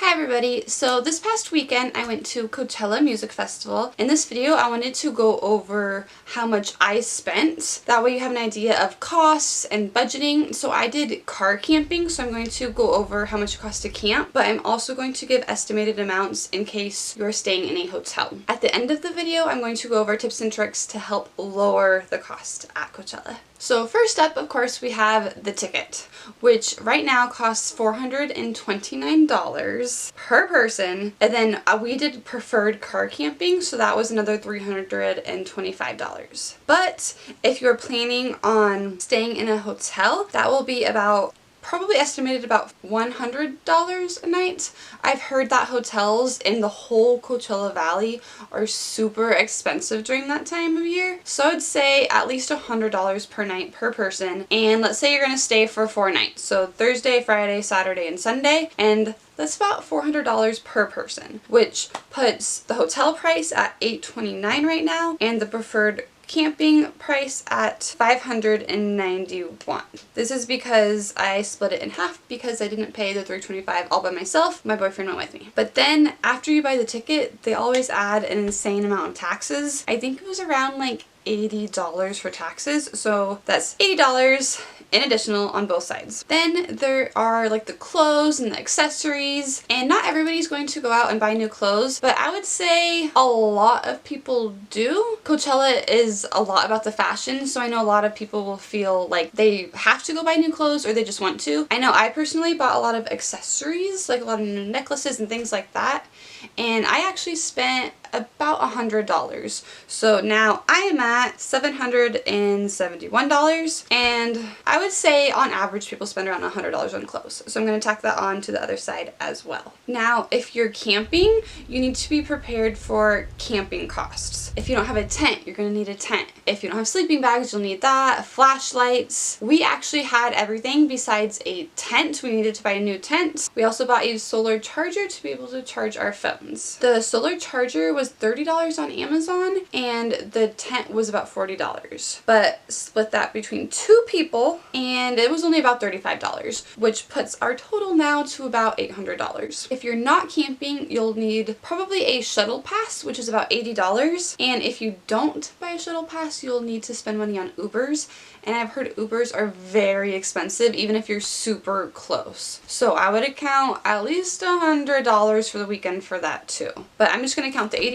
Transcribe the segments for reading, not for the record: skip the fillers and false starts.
Hi everybody! So this past weekend I went to Coachella Music Festival. In this video I wanted to go over how much I spent. That way you have an idea of costs and budgeting. So I did car camping, so I'm going to go over how much it costs to camp, but I'm also going to give estimated amounts in case you're staying in a hotel. At the end of the video I'm going to go over tips and tricks to help lower the cost at Coachella. So first up, of course, we have the ticket, which right now costs $429 per person. And then we did preferred car camping, so that was another $325. But if you're planning on staying in a hotel, that will be about probably estimated about $100 a night. I've heard that hotels in the whole Coachella Valley are super expensive during that time of year. So I'd say at least $100 per night per person. And let's say you're going to stay for 4 nights. So Thursday, Friday, Saturday, and Sunday. And that's about $400 per person, which puts the hotel price at $829 right now and the preferred camping price at $591. This is because I split it in half because I didn't pay the $325 all by myself. My boyfriend went with me. But then after you buy the ticket, they always add an insane amount of taxes. I think it was around like $80 for taxes. So that's $80 in additional on both sides. Then there are like the clothes and the accessories, and not everybody's going to go out and buy new clothes, but I would say a lot of people do. Coachella is a lot about the fashion, so I know a lot of people will feel like they have to go buy new clothes or they just want to. I know I personally bought a lot of accessories, like a lot of new necklaces and things like that, and I actually spent about $100. So now I am at $771, and I would say on average people spend around $100 on clothes. So I'm going to tack that on to the other side as well. Now if you're camping, you need to be prepared for camping costs. If you don't have a tent, you're going to need a tent. If you don't have sleeping bags, you'll need that, flashlights. We actually had everything besides a tent. We needed to buy a new tent. We also bought a solar charger to be able to charge our phones. The solar charger was $30 on Amazon and the tent was about $40, but split that between 2 people and it was only about $35, which puts our total now to about $800. If you're not camping, you'll need probably a shuttle pass, which is about $80, and if you don't buy a shuttle pass, you'll need to spend money on Ubers, and I've heard Ubers are very expensive even if you're super close. So I would account at least $100 for the weekend for that too. But I'm just going to count the $80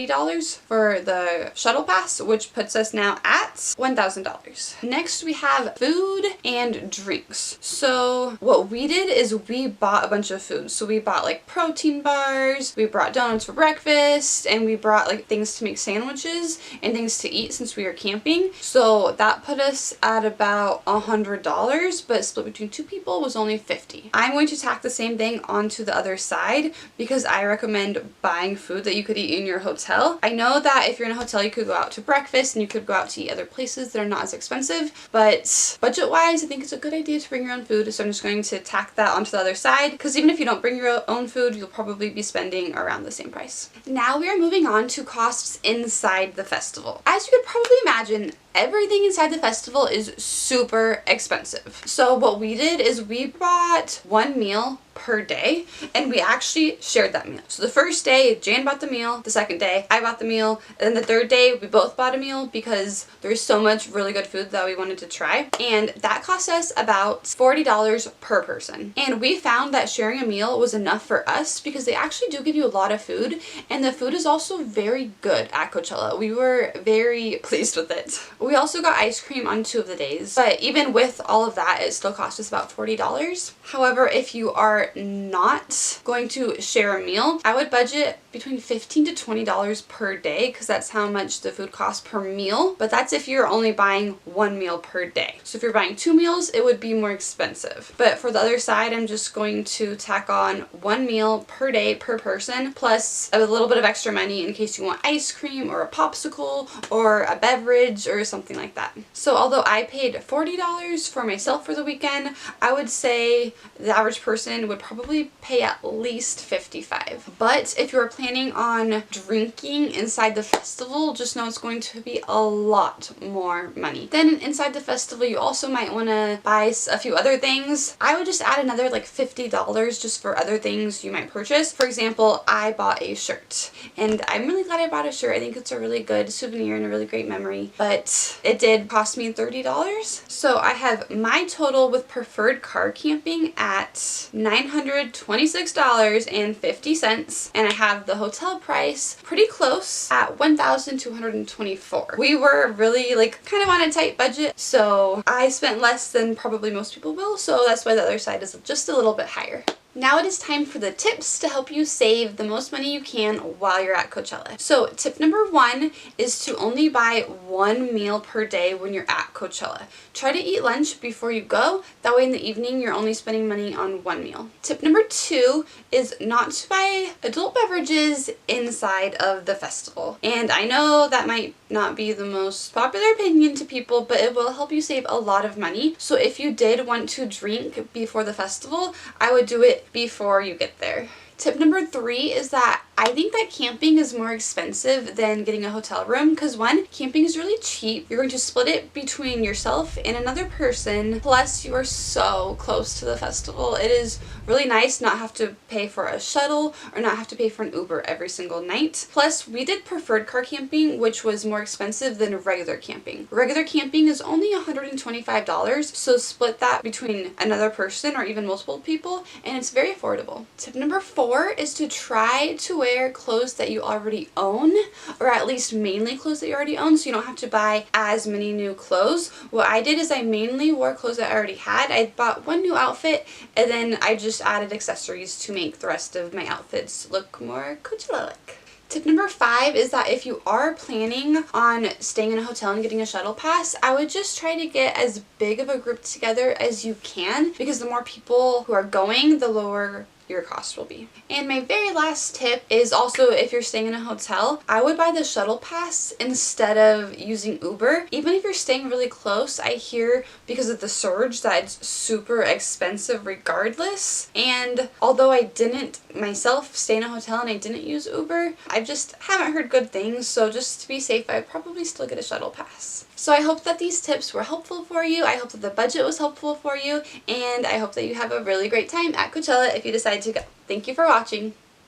for the shuttle pass, which puts us now at $1,000. Next we have food and drinks. So what we did is we bought a bunch of food. So we bought like protein bars, we brought donuts for breakfast, and we brought like things to make sandwiches and things to eat since we were camping. So that put us at about $100, but split between 2 people was only $50. I'm going to tack the same thing onto the other side because I recommend buying food that you could eat in your hotel. I know that if you're in a hotel you could go out to breakfast and you could go out to eat other places that are not as expensive, but budget wise I think it's a good idea to bring your own food, so I'm just going to tack that onto the other side because even if you don't bring your own food you'll probably be spending around the same price. Now we are moving on to costs inside the festival. As you could probably imagine, everything inside the festival is super expensive. So what we did is we bought 1 meal per day and we actually shared that meal. So the first day Jan bought the meal, the second day I bought the meal, and then the third day we both bought a meal because there's so much really good food that we wanted to try, and that cost us about $40 per person. And we found that sharing a meal was enough for us because they actually do give you a lot of food, and the food is also very good at Coachella. We were very pleased with it. We also got ice cream on 2 of the days, but even with all of that it still cost us about $40. However, if you are not going to share a meal, I would budget between $15 to $20 per day because that's how much the food costs per meal, but that's if you're only buying 1 meal per day. So if you're buying 2 meals it would be more expensive, but for the other side I'm just going to tack on 1 meal per day per person plus a little bit of extra money in case you want ice cream or a popsicle or a beverage or something something like that. So although I paid $40 for myself for the weekend, I would say the average person would probably pay at least $55. But if you're planning on drinking inside the festival, just know it's going to be a lot more money. Then inside the festival, you also might want to buy a few other things. I would just add another like $50 just for other things you might purchase. For example, I bought a shirt, and I'm really glad I bought a shirt. I think it's a really good souvenir and a really great memory, but it did cost me $30. So I have my total with preferred car camping at $926.50, and I have the hotel price pretty close at $1,224. We were really like kind of on a tight budget, so I spent less than probably most people will, so that's why the other side is just a little bit higher. Now it is time for the tips to help you save the most money you can while you're at Coachella. So tip number 1 is to only buy 1 meal per day when you're at Coachella. Try to eat lunch before you go. That way in the evening you're only spending money on 1 meal. Tip number 2 is not to buy adult beverages inside of the festival. And I know that might not be the most popular opinion to people, but it will help you save a lot of money. So if you did want to drink before the festival, I would do it before you get there. Tip number 3 is that I think that camping is more expensive than getting a hotel room because 1, camping is really cheap. You're going to split it between yourself and another person, plus you are so close to the festival. It is really nice not have to pay for a shuttle or not have to pay for an Uber every single night. Plus, we did preferred car camping, which was more expensive than regular camping. Regular camping is only $125, so split that between another person or even multiple people, and it's very affordable. Tip number 4 is to try to wear clothes that you already own, or at least mainly clothes that you already own, so you don't have to buy as many new clothes. What I did is I mainly wore clothes that I already had. I bought 1 new outfit, and then I just added accessories to make the rest of my outfits look more Coachella-like. Tip number 5 is that if you are planning on staying in a hotel and getting a shuttle pass, I would just try to get as big of a group together as you can, because the more people who are going, the lower your cost will be. And my very last tip is also, if you're staying in a hotel, I would buy the shuttle pass instead of using Uber. Even if you're staying really close, I hear because of the surge that it's super expensive regardless. And although I didn't myself stay in a hotel and I didn't use Uber, I just haven't heard good things, so just to be safe, I'd probably still get a shuttle pass. So I hope that these tips were helpful for you. I hope that the budget was helpful for you, and I hope that you have a really great time at Coachella if you decide to go. Thank you for watching.